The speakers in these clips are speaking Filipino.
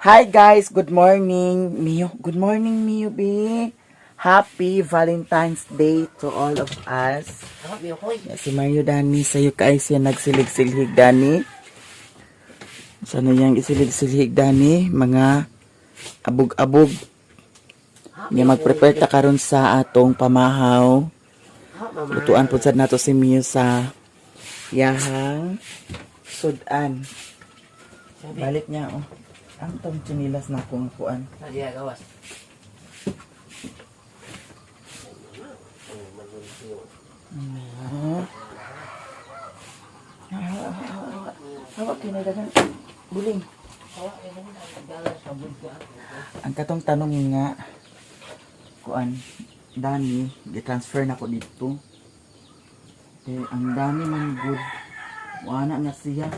Hi guys, good morning. Mio, good morning Mio B. Happy Valentine's Day to all of us. Si Mario Dani, sa'yo kaay siya nagsilig-silhig Dani. Sana yang isilig-silhig Dani, mga abog-abog. Nga mag-prepare ta karon sa atong pamahaw. Lutuan po sad nato si Mio sa yahang sudan. Balik niya oh. Ang tong chinilas na kung kuan. Dia gawas. Hawak kinadagan buling. Ang katong tanong nga kuan Dani, gi-transfer na ko dito. Ang dami man good. Wala na siya.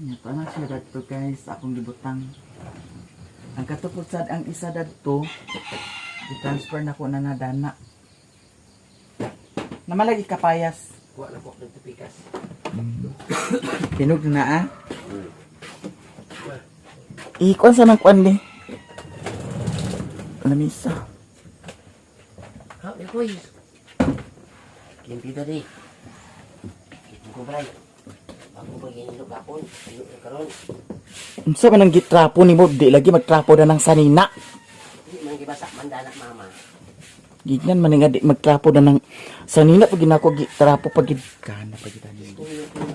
Ito na siya dito guys, akong gibutang. Ang katupod sad ang isa dadto, i-transfer na ko na nadana. Namalagi kapayas. Kuha na po ng tupikas. Tinog na ah. Ikuan sa nang kuan ni. Lamisa. Ha, ikoy. Kimpi tadi. Ko bray. Ako ba ginilo kapon? Ilo karon. Unsa man ang gitrapo ni mo? Di lagi magtrapo na ng sanina. Di man gibasa mandana mama. Gignan man nga di magtrapo na ng sanina pag ginako gitrapo pag kana pag gitani. Tuyo ko na.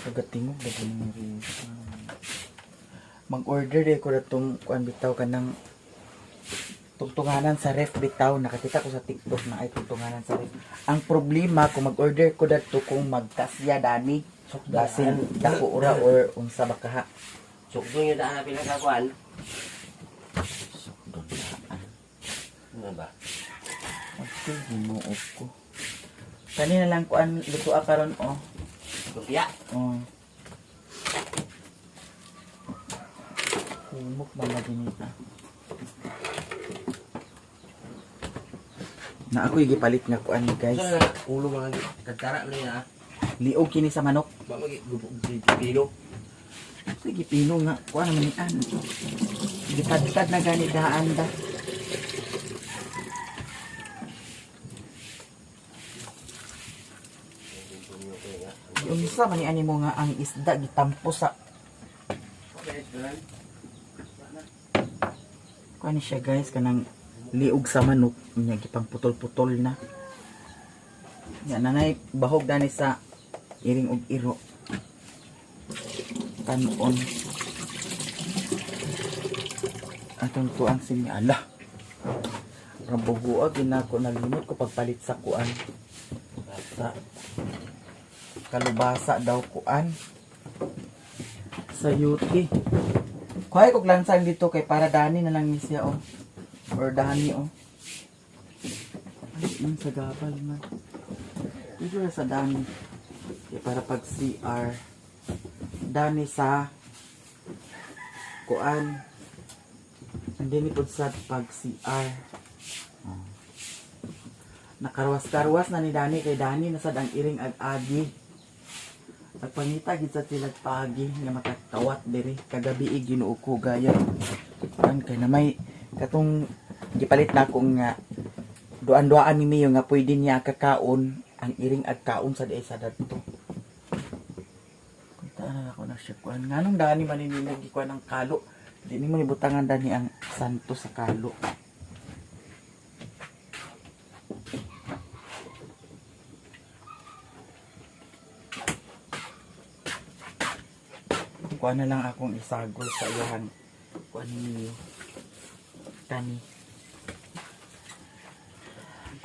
Pagatingog lagi ng mag-order din ko datong kuan bitaw ka ng tungtunganan sa ref bitaw. Nakakita ko sa TikTok na ay tungtunganan sa ref. Ang problema kung mag-order ko dato kung magkasya dani basin dako ura or unsa ba kaha. Sukdo nyo daan na pinakakuan. Ano ba? Okay, ginuot ko. Kanina lang kuan luto karon oh. Lumpia. Oh. Humok ba maginita? Na ako gipalit nga kuan guys. So na ulo mga kagtara na niya. Liog kini sa manok. Ba magi gubog pilo. Sige pino nga kuan naman ni an. Gitad-tad na gani daan da. Unsa man ni ani mo nga ang isda gitampo sa kuan siya guys kanang liog sa manok nya gipang putol-putol na. Yan nanay bahog dani sa iring og iro. Kanon. Atong tuang sini ala. Rabuhuag ginako nalimot ko pagpalit sa kuan. Sa kalubasa daw kuan. Sa yuti. Kuhay kog lansang dito kay para dani na lang ni siya oh. Or dani oh. Ay, man sa gabal man. Dito na sa dani. Kaya para pag CR. Dani sa kuan. Hindi ni po sa pag CR. Oh. Nakarwas-karwas na ni Dani kay Dani nasad ang iring ag-agi. Pagpangita gid sa tilag pagi nga makatawat diri kagabi Ginoo ko gaya. An kay na may katong gipalit na akong nga duan-duaan ni Mio nga pwede niya kakaon ang iring agkaon sa diay sa dadto. Kunta na ako na siya kuan nganong Dani maninimog gikuan ang kalo. Di ni mo ibutangan Dani ang santo sa kalo. Kuha na lang akong isagol sa iyahan. Kuha ninyo. Dani.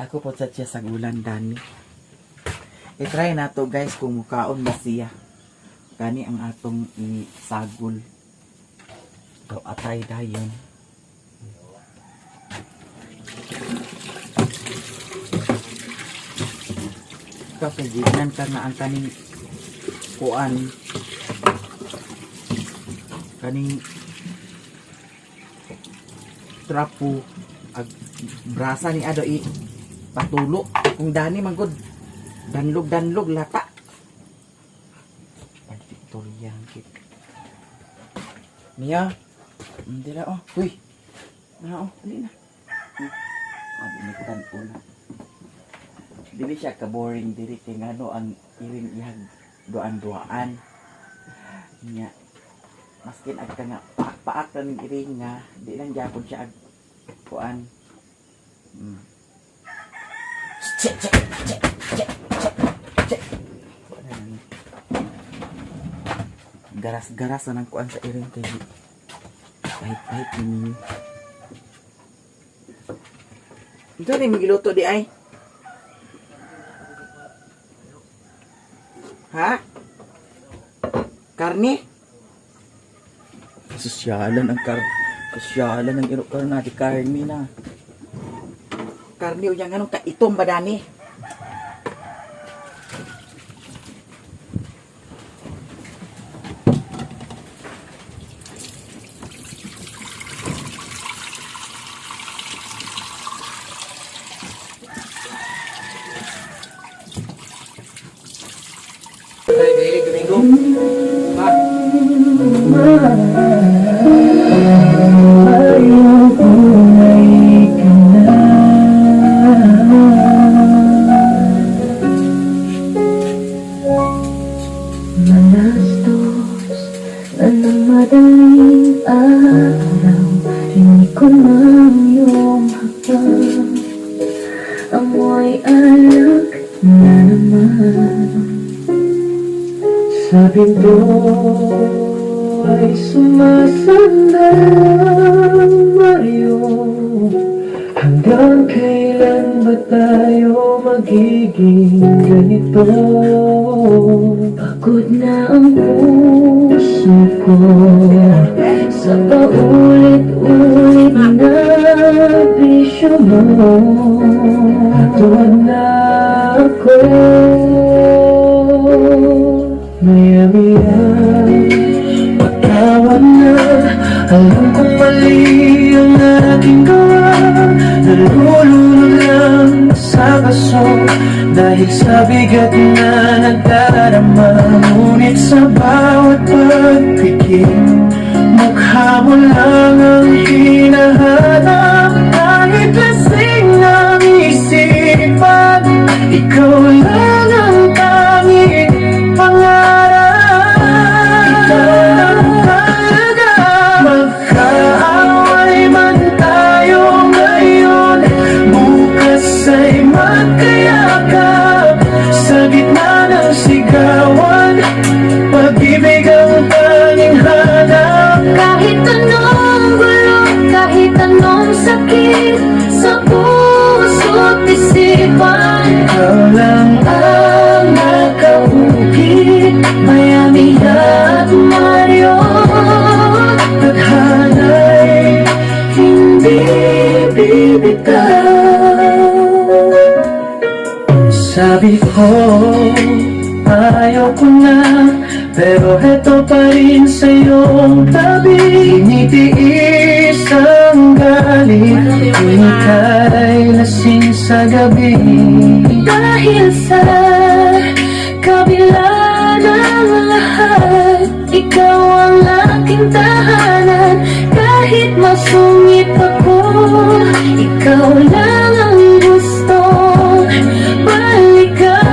Ako po sa siya sagulan, Dani. I-try na to guys kung mukaon ba siya. Gani ang atong isagol. Ito atay dayon. Kapag gignan ka na ang kaning kuan kaning trapo ag brasa ni ado i patulo kung Dani magod danlog lata. Victoria hangkit. Mia. Hindi na, oh. Uy. Na, oh. Dali na. Bumigtan po na. Dili siya ka-boring. Dili kaya ano ang iring ihag doan-doan. Nya. Maskin ag ka nga paak-paak na ng iring nga. Di lang gyapon siya ag kuan. Check, check, check, check, check, check. Garas-garas na ng kuan sa iring kay pahit-pahit ni. Ito rin magiluto di ay. Ha? Karne? Sosyalan ang sosyalan ang iro karna di karne na. Karne o yang anong kaitom ba dani? Daily Domingo. Ma. Manastos na ng madaling araw, hindi ko na iyong hakbang. Amoy alak na naman. Sa pinto ay sumasandang Mario. Hanggang kailan ba tayo magiging ganito? Pagod na ang puso ko sa paulit-ulit na bisyo mo. Tuwag na ako, maya-maya patawad na. Alam kong mali ang aking gawa. Nalulunod lang sa baso dahil sa bigat na nagdarama. Ngunit sa bawat pagpikit, mukha mo lang ang hinahanap. Kahit lasing ang isipan, ikaw lang ang tanging pangarap. Ikaw lang talaga. Magkaaway man tayo ngayon, bukas ay magkayakap. Sa gitna ng sigawan, pag-ibig ang tanging hanap. Kahit anong gulo, kahit anong sakit sa puso't isipan, ikaw lang ang nakaukit. Miami at Mario, tadhana'y hindi bibitaw. Sabi ko, ayaw ko na, pero heto pa rin sa iyong tabi. Tinitiis ang galit, ika'y lasing sa gabi. Dahil sa kabila ng lahat, ikaw ang aking tahanan. Kahit masungit ako, ikaw lang ang gusto balikan.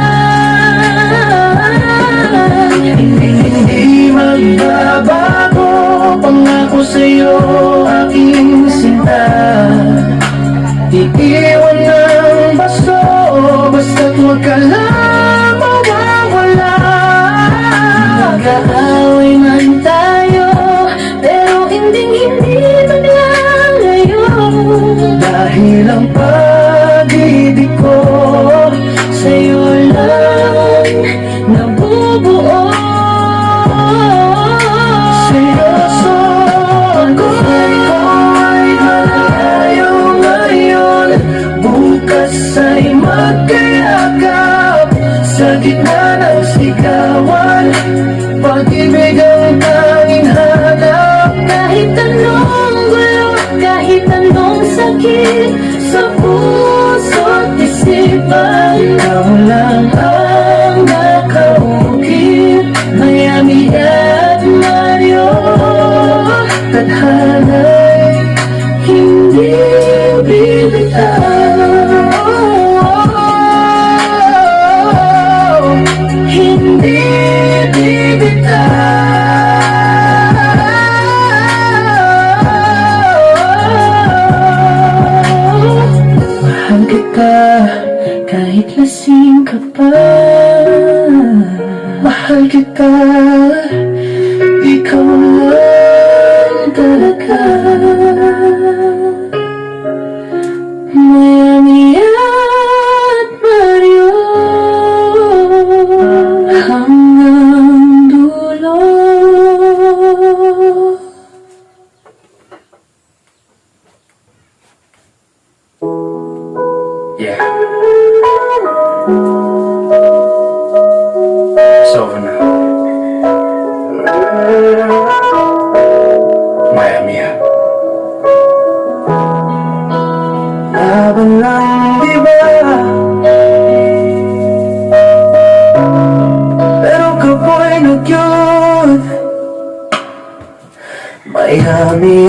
Hindi magbabago, pangako sa'yo aking sinta. Iiwan ng baso, basta't huwag ka lang mawawala. Mag-aaway man tayo, pero hindi maglalayo. Dahil ang pag-ibig ko sa'yo lang nabubuo. Seryoso ako, ay malayo ngayon, bukas ay magkayakap. Sa gitna ng sigawan, pag-ibig ang tanging hanap. Kahit anong gulo, kahit anong sakit sa puso't isipan, ikaw lang ang nakaukit. Miami at Kahit lasing ka pa, mahal kita, ikaw lang talaga. Miami at Mario, hanggang dulo. Yeah. It's over now. Miami. Laban lang, di ba? Pero kapoy nagyod Miami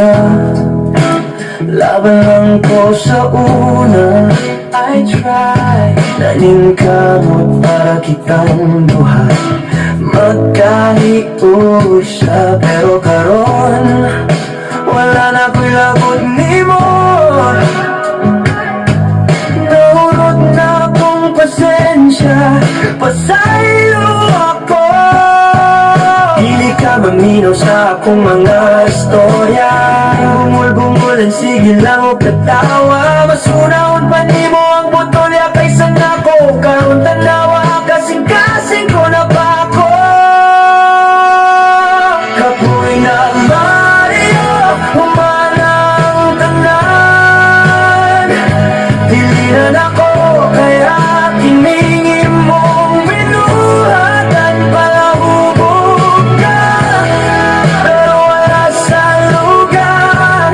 laban lang ko sa una. I try naningkamot para kitang duha magkahiusap, pero karon wala na ko'y lagot ni mo. Nahurot na akong pasensya, pasaylo ako. Dili ka maminaw sa akong mga istorya. Bungol-bungolan, sige lang o katawa. Mas unahon pa ni mo ang butolya kaysa nako. Karon tanawa, kasing-kasing ko na ba ako? Kapoy na Mario, humanang tanan. Dilinan ako, kaya kiningi mong binuhatan. Palahubog ka, pero wala sa lugar.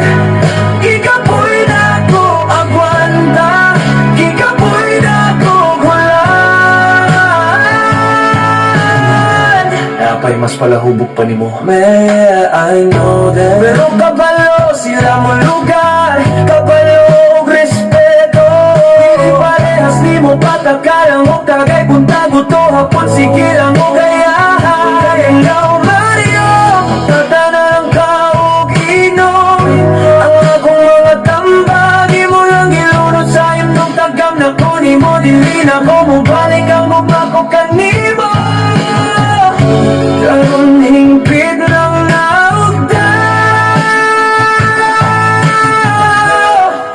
Gikapoy na ko agwanta, gikapoy na ko gulan. Napay mas palahubog pa ni mo. May I know that. Pero kabalo sila mo lugar, kabalo og respeto. Dili parehas ni mo patakalang o kagay punta guto hapon sige lang o gayahan. Ikaw Mario, tatanan ka og inom. Ang akong mga tambag mo lang gilunod sa imong tagam na ko ni mo. Dili na ko mo balik ang mubako kanimo. Karon hingpit lang naugdan.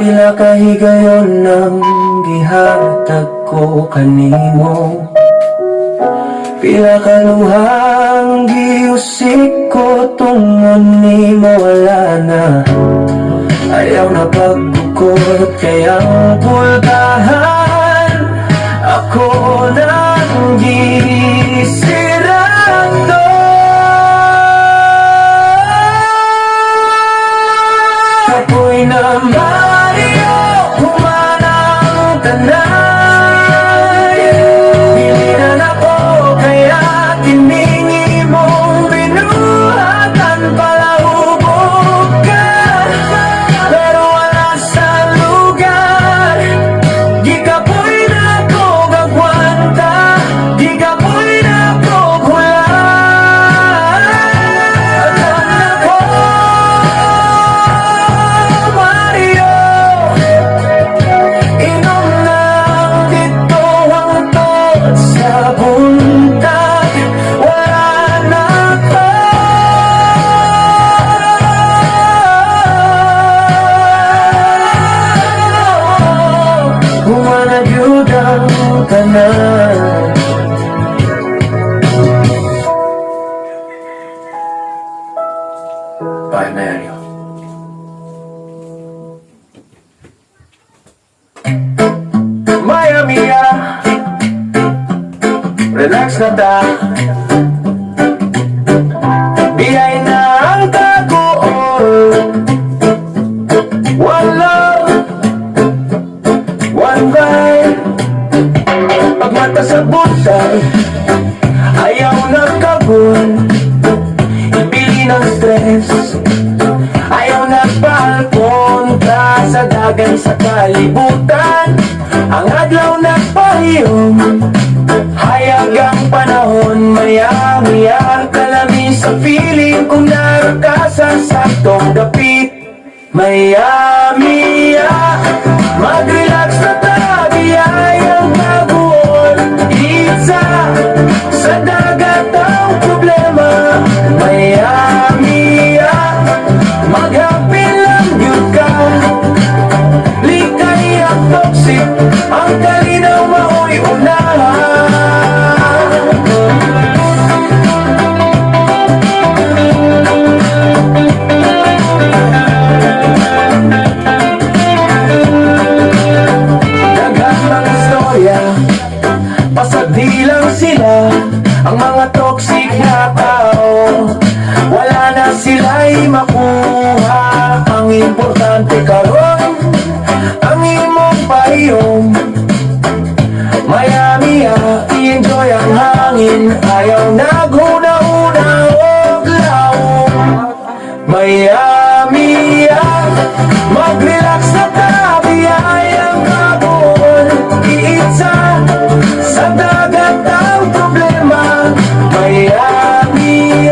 Pila ka higayon nang gihatag ko kanimo. Pila ka luhang giusik ko tungod nimo wala na. Ayaw na pagkukot kayang pultahan. Ako nang gisirado. Kapoy na Mario, humanang tanan. Dilinan ako, kaya kiningi mong binuhatan. Palahubog ka, pero wala sa lugar. Gikapoy na ko gagwanta, gikapoy na ko gulan. Alam na ko, Mario, inom lang dito hangtod sa buntag. Wala na ko. Humanag yun ang tanan. Bye, Mario. Miami, relax na ta. Biyahe na ang taguon. One love, one vibe. Pag mata sa buntag, ayaw na kabun. Ibili ng stress, ayaw na palpunta sa dagan sa kalibutan. Ang adlaw na pahiyong, hayag ang panahon. Miami ang kalamin sa feeling kung naroon ka sa saktong dapit. Miami, mag-relax na tabi, ayang bago. may makuha. Ang importante karon, ang imong pahiyong. Miami, i-enjoy ang hangin. Ayaw naghuna-huna o glawong. Miami, mag-relax na tabi ay ang kabuon. Iisa sa dagat ang problema. Miami,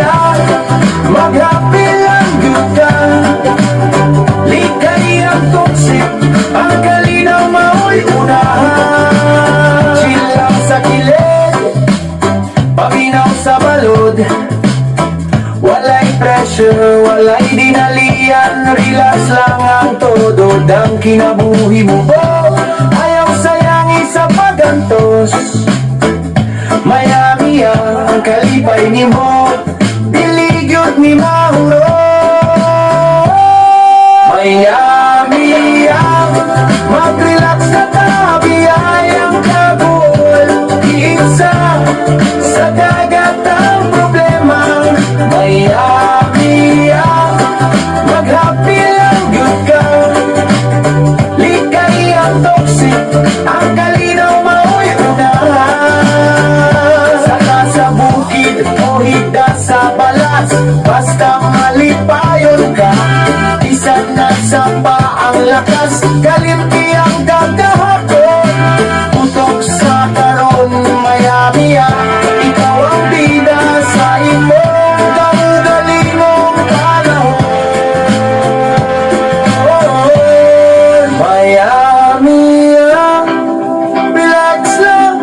mag-happy lang good ka. Likay ang toxic, ang kalinaw mao'y unahan. Chill lang sa kilid, paminaw sa balod. Walay pressure, walay dinalian. Relax lang ang todo, ang kinabuhi mo po. Ayaw sayangi sa pagantos. Miami, ang kalipay ni mo. Diligyot ni Mauro. Miami, mag-relax na tabi ay ang kabuol. Iisa sa dagat ang problema. Miami, mag-happy lang good ka. Likay ang toxic, ang kalinaw mao'y unahan. Saka sa bukid o higda sa balas, basta malipayon ka. Isa na sa paang lakas, kalimpi ang gagahapon. Putok sa karon, Miami, ikaw ang bida sa imong kagalinong panahon. Miami, relax lang,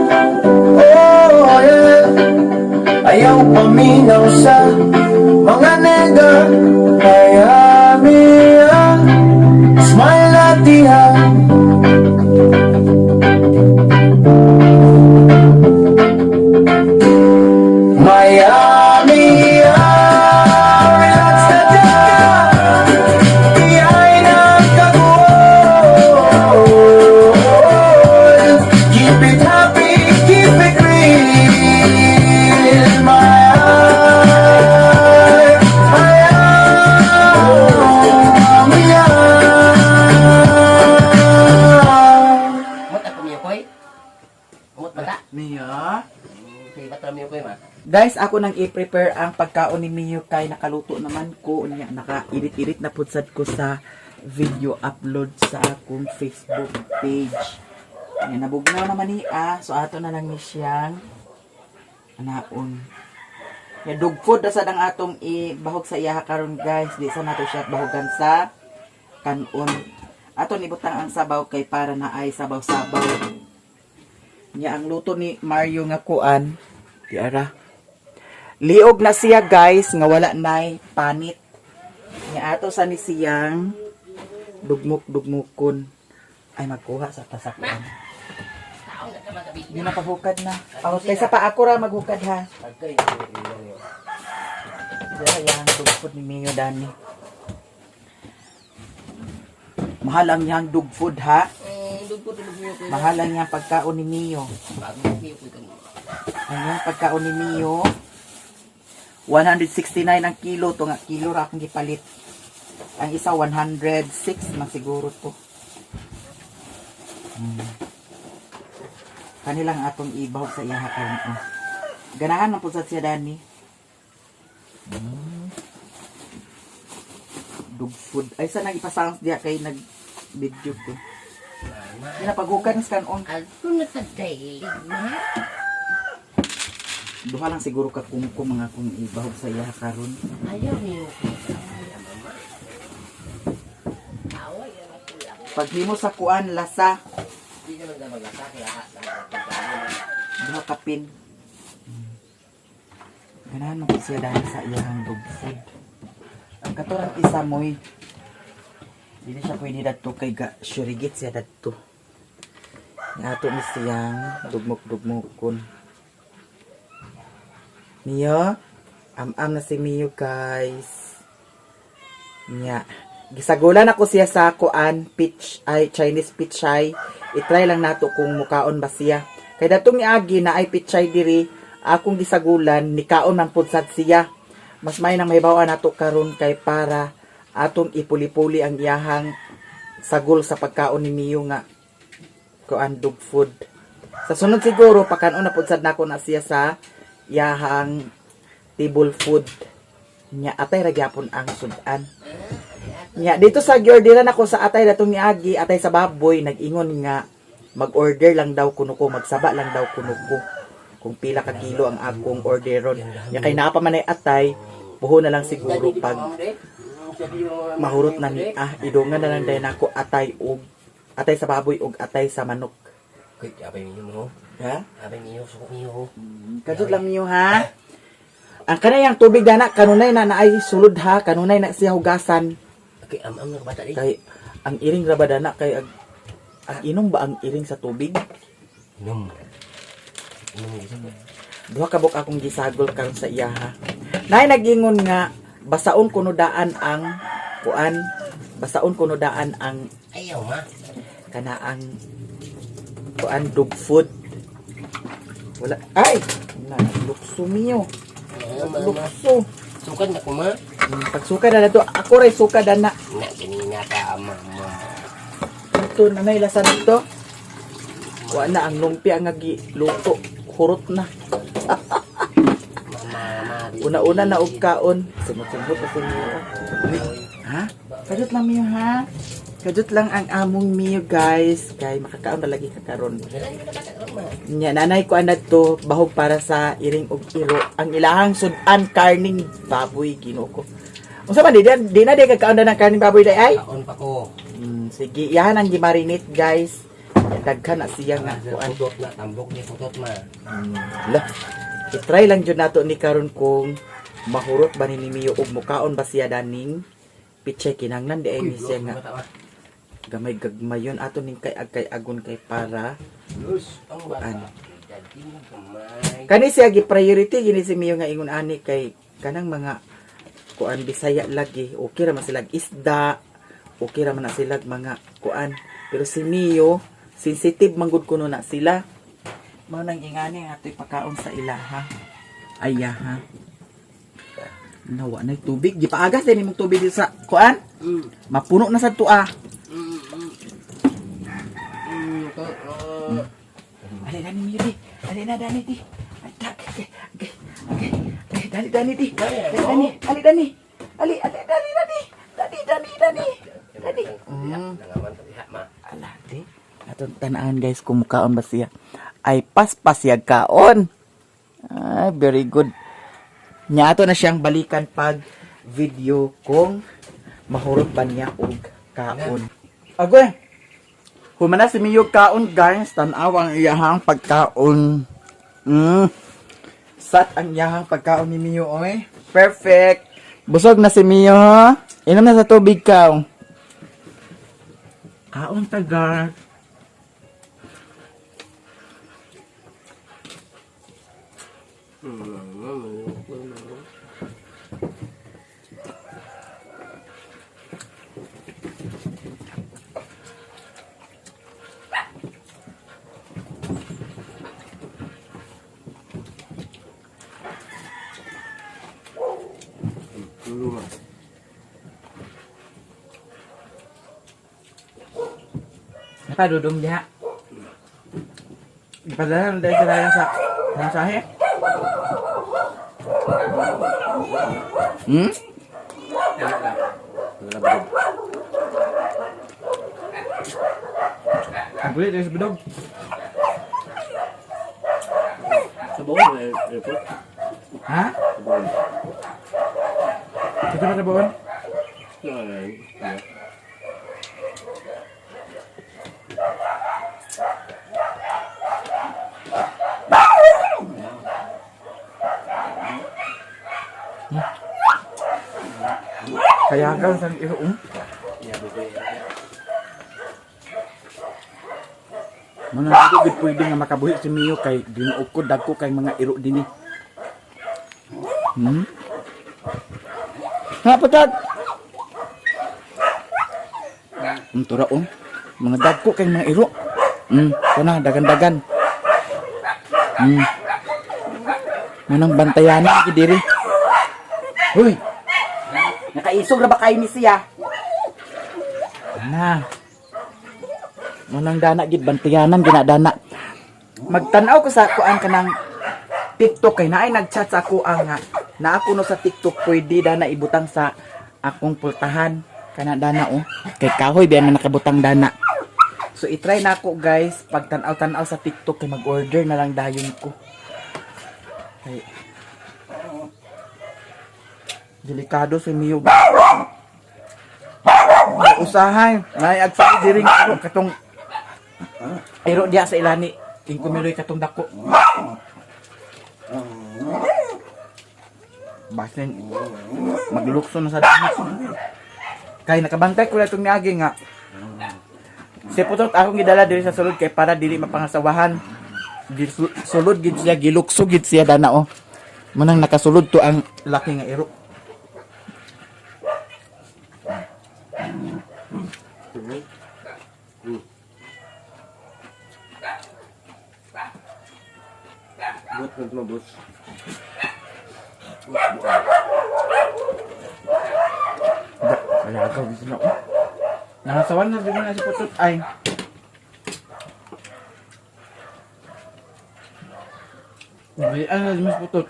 oh yeah. Ayaw paminaw sa mga nega. Miami, smile at diha. Miami, relax na dyan. Iyay ng kaguol. Keep it happy, keep it real. Mut ako niyo koy. Mut bata. Mia? Kay bata niyo koy ma. Guys, ako nang i-prepare ang pagkaon ni Mio kay nakaluto naman ko. Unya, naka-edit-edit na pudsad ko sa video upload sa akong Facebook page. Yan, nabugnaw naman niya. So, ato na lang ni siyang anaon. Yan, dog food na sad ang atong ibahog sa iya karon guys. Di sa nato siya bahogan sa kanon. Aton ibutang ang sabaw kay para na ay sabaw-sabaw. Nya ang luto ni Mario nga kuan. Di ara. Liog na siya guys, nga wala nay panit. Nya ato sa ni siyang dugmok-dugmokon. Ay magkuha sa tasakuan. Tao na ka matabi. Di na pahukad na. Pahukad kaysa pa ako ra maghukad ha. Pagkay. Dira yang dugfod ni Mio Dani. Mahal ang yang dugfod ha. Dugpo tulog niyo koy. Mahal ang yang pagkaon ni Mio. Bago niyo koy kan. Ang yang pagkaon ni Mio 169 ang kilo to nga kilo ra akong gipalit. Ang isa 106 na siguro to. Kanilang atong ibaw sa iya karon. Oh. Ganahan man pud sa siya Dani. Dog food. Ay sa nang ipasounds diya kay nag video ko. Pinapagukan sa kanon. Alto na taday. Ma. Duha lang siguro ka kung mga kung ibaw sa iya karon. Ayaw niyo koy. Ayaw mama. Away ang kuya. Pag himo sa kuan lasa, Di naman na maglasa kaya duha ka pin. Ganahan mo siya dahil sa iyang dog food. Ang katurang isa mo'y hindi siya pwede dato kay surigit siya dato. Ato ni siyang dugmok-dugmokon. Mio, am-am na si Mio guys. Nya, gisagulan ako siya sa kuan peach ay Chinese pichay. I-try lang nato kung mukaon ba siya. Kay datong ni Agi na ay pichay diri, akong gisagulan ni kaon man pud sad siya. mas may nang mahibawan nato karon kay para atong ipuli-puli ang iyahang sagol sa pagkaon ni Mio nga kuan dog food. Sa sunod siguro pakanon na pud sad nako na siya sa iyahang table food. Nya atay ra gyapon ang sudan. Nya dito sa giorderan ako sa atay datong niagi, atay sa baboy nag-ingon nga mag-order lang daw kuno ko, magsaba lang daw kuno ko kung pila ka kilo ang akong orderon. Nya kay naa pa man ay atay, buho na lang siguro pag mahurot na ni idungan na lang dayon ako atay sa baboy ug atay sa manok. Quick, abay niyo mo. Ha? Abay niyo, suko niyo. Kadto lang niyo ha. Ang kanayang tubig dana kanunay na naay sulod ha, kanunay na siya hugasan. Okay, am na bata di. Kay ang iring ra ba dana kay ang inom ba ang iring sa tubig? Inom. Inom isa ba? Duha ka buk akong gisagol karon sa iya ha. Nay nagingon nga basaon kuno daan ang kuan, basaon kuno daan ang Ayaw ma. kana ang kuan dog food. Wala ay na lukso miyo. Lukso. Sukan na ko ma. Pagsuka na to ako ray suka dana. Na kanina ka mama. Ito na may lasa nito. Wa na ang lumpia nga giluto. Hurot na. Mama. Una-una na og kaon. Sumot-sumot pa niyo. Ha? Kadot lang miyo ha. Kadot lang ang among miyo guys. Kay makakaon na lagi ka karon. Nya nanay ko anad to bahog para sa iring og iro. Ang ilahang sudan karning baboy Ginoo ko. Unsa man di na di kakaon na ng karning baboy day ay? Kaon pa ko. Sige, yan ang gimarinate guys. Daghan na siya nga kuan. Putot na tambok ni putot ma. Lah. I-try lang jud nato ni karon kung mahurot ba ni Mio og mukaon ba siya daning pitche kinanglan di ay ni siya nga gamay gagmayon ato ning kay agon kay para Ang bata. kani siya gi priority gini si Mio nga ingon ani kay kanang mga kuan Bisaya lagi okay ra man sila isda, okay ra man na sila mga kuan, pero si Mio sensitive manggod kuno na sila mao nang ingani nga atoy pagkaon sa ila ha. Aya ha. Nawa na tubig gipaagas din imong tubig sa kuan mapuno na sa tuwa. Ali na ni Mio di. Ali na Dani di. Okay. Dani Dani di. Dani. Ali Dani. Ali Dani. Dani. Nangaman ta diha ma. Ala di. Atong tanaan guys kung mukaon ba siya. Ay paspas yag kaon. Ay very good. Nya ato na siyang balikan pag video kung mahurot ba niya og kaon. Agoy. Humana si Mio kaon guys, tan-aw ang iyahang pagkaon. Sat ang iyahang pagkaon ni Mio oy. Perfect. Busog na si Mio ha. Inom na sa tubig ka. Kaon taga. Napadudong diha. Padahal dahil sila sa nasahe. Ang bulit dari sa bedog. Sa bawon report. Ha? Kita na bawon? Kaya ka sa iro mga iro gid pwede nga makabuhi si Mio kay dinuog ko dagko kay mga iro dinhi. Ha patag. Tura mga dagko kay mga iro. Kana dagan-dagan. Manang bantayan ki diri. Hoy! Nakaisog na ba kayo ni siya? Na. Munang dana gid bantiyanan ginadana. Magtanaw ko sa kuan kanang TikTok kay naay nagchat sa ako nga na ako no sa TikTok pwede dana ibutang sa akong pultahan kana dana kay kahoy biyan na nakabutang dana. So i-try na ako guys pag tanaw-tanaw sa TikTok kay mag-order na lang dayon ko. Ay. Delikado si Mio. Usahay, naay agsa diring ako katong ero diya sa ilani. King kumiloy katong dako. Basin maglukso na sa dami. Kay nakabantay ko lang itong niagi nga. Si Putot akong gidala diri sa sulod kay para dili mapangasawahan. Sulod gid siya, gilukso gid siya dana Manang nakasulod to ang laki nga ero. Bot mo bot. Kaya ako gusto na nakasawan na din na si Putot ay. Ano na si Putot?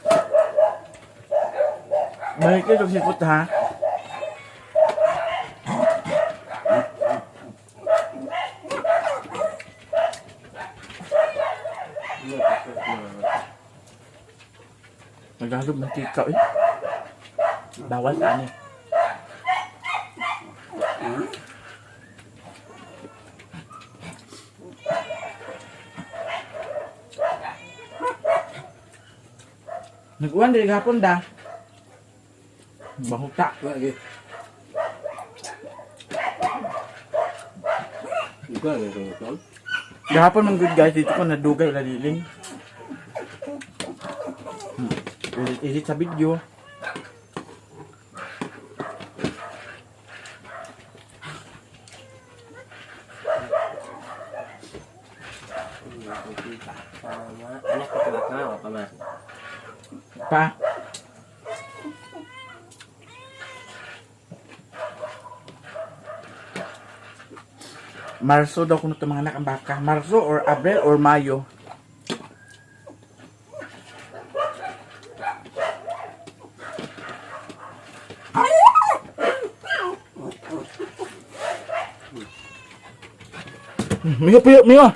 Balik ito si Putot ha? Naghalog mantika eh. Bawal ka ani. Nag-uwan dili gapon da. Bahuta. Lagi. Ikaw na ito. Gahapon man good guys dito ko nadugay la liling. Ilit sa video. Anak ko tulak na ako pa ma. Pa. Marso daw kuno tumanganak ang baka. Marso or Abril or Mayo. Mio, Mio, Mio.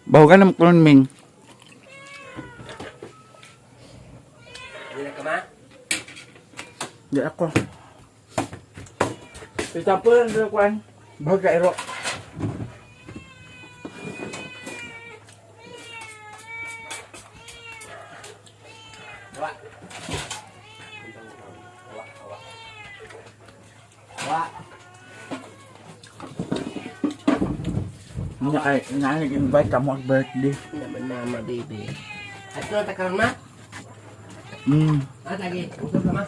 Bahugan naman ko nun, Ming. Hindi na ka ma? Di ako. Itapo lang dito, Kwan. Bahag ka, Ero. Wa. Wa. Hindi kay, nag-invite ka mo ang birthday. Naman mama baby. At ito na takaroon ma? At lagi, usap ka ma?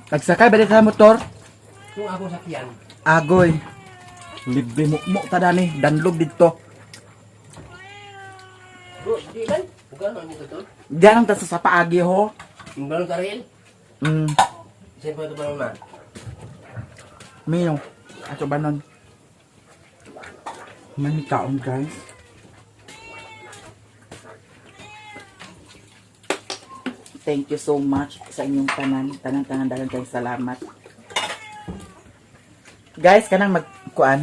Nagsakay ba dito sa motor? Kung ako sakyan. Agoy. Libre mo tada ni. Danlog dito. Bro, di man? Bukan mo nito to? Diyan ang tasa sa paagi ho. Yung balon ka rin? Saan po ito balon ma? Mio. Ato ba nun? May kaon guys. Thank you so much sa inyong tanan. Tanan dagan kayong salamat. Guys, kanang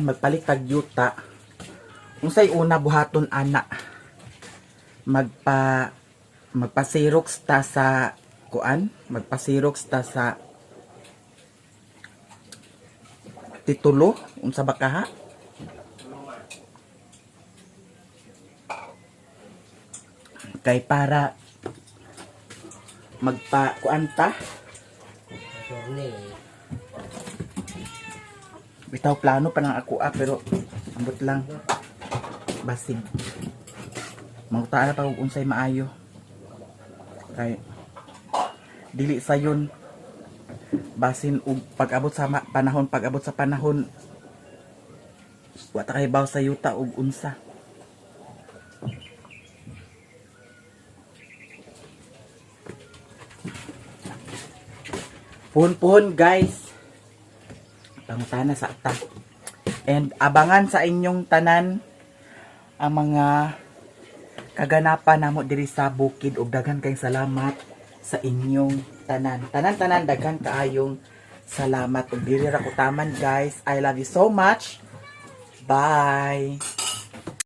magpalit tag yuta. Unsay una buhaton ana. Magpa-xerox ta sa magpa-xerox ta sa titulo unsa ba kaha? Kay para magpa-kuanta. Journey. Bitaw plano pa ng ako pero ambot lang. Basig. Mangutana pa kung unsay maayo. Kay dili sayon basin og pag-abot sa panahon Wa ta kay baw sa yuta ug unsa. Puhon-puhon guys. Pangutana sa ata. And abangan sa inyong tanan ang mga kaganapan namo diri sa bukid ug daghan kayong salamat sa inyong tanan. Tanan-tanan daghan kaayong salamat ug diri ra ko taman guys. I love you so much. Bye.